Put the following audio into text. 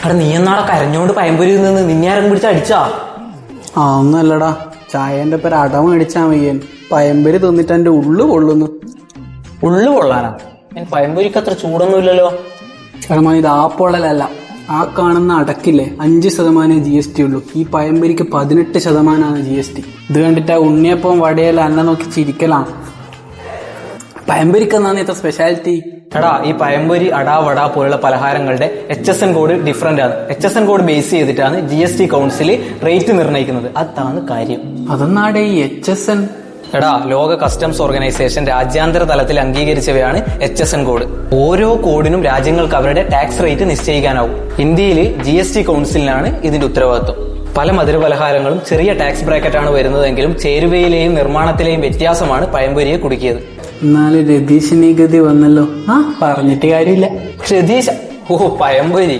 അവിടെ നീ എന്നാളെ കരഞ്ഞോണ്ട് പയമ്പൊരി നിന്ന് നിന്നെ ആരെങ്കിലും പിടിച്ച് അടിച്ചാ? ഒന്നുമല്ലടാ, ചായന്റെ പേര് അട മേടിച്ചാ മയ്യൻ. പയമ്പരി തിന്നിട്ട് എന്റെ ഉള്ളു കൊള്ളുന്നു. ഉള്ളു കൊള്ളാനാ? പയമ്പൊരിക്ക് അത്ര ചൂടൊന്നുമില്ലല്ലോ. കാരണം ഇത് ആ പൊള്ളലല്ല, ആ കാണുന്ന അടക്കില്ലേ 5% GST ഉള്ളൂ. ഈ പയമ്പരിക്ക് 18% GST. ഇത് കണ്ടിട്ട് ആ ഉണ്ണിയപ്പം വടയല്ല എന്നെ നോക്കി ചിരിക്കലാണ്. പയമ്പരിക്ക് എന്നാണ് ഇത്ര സ്പെഷ്യാലിറ്റി? എടാ, ഈ പയമ്പൊരി, അട, വട പോലുള്ള പലഹാരങ്ങളുടെ HSN കോഡ് ഡിഫറന്റ് ആണ്. HSN കോഡ് ബേസ് ചെയ്തിട്ടാണ് GST കൗൺസിൽ റേറ്റ് നിർണ്ണയിക്കുന്നത്. അതാണ് കാര്യം. അതെന്നാടെ ഈ HSN? എടാ, ലോക കസ്റ്റംസ് ഓർഗനൈസേഷൻ രാജ്യാന്തര തലത്തിൽ അംഗീകരിച്ചവയാണ് HSN കോഡ്. ഓരോ കോഡിനും രാജ്യങ്ങൾക്ക് അവരുടെ ടാക്സ് റേറ്റ് നിശ്ചയിക്കാനാവും. ഇന്ത്യയിൽ GST കൗൺസിലിനാണ് ഇതിന്റെ ഉത്തരവാദിത്വം. പല മധുരപലഹാരങ്ങളും ചെറിയ ടാക്സ് ബ്രാക്കറ്റാണ് വരുന്നതെങ്കിലും ചേരുവയിലെയും നിർമ്മാണത്തിലെയും വ്യത്യാസമാണ് പയമ്പൊരിയെ കുടുക്കിയത്. എന്നാലും രതീഷിന് ഈ ഗതി വന്നല്ലോ. പറഞ്ഞിട്ട് കാര്യമില്ല. രതീഷ്? ഓ, പയമ്പൊരി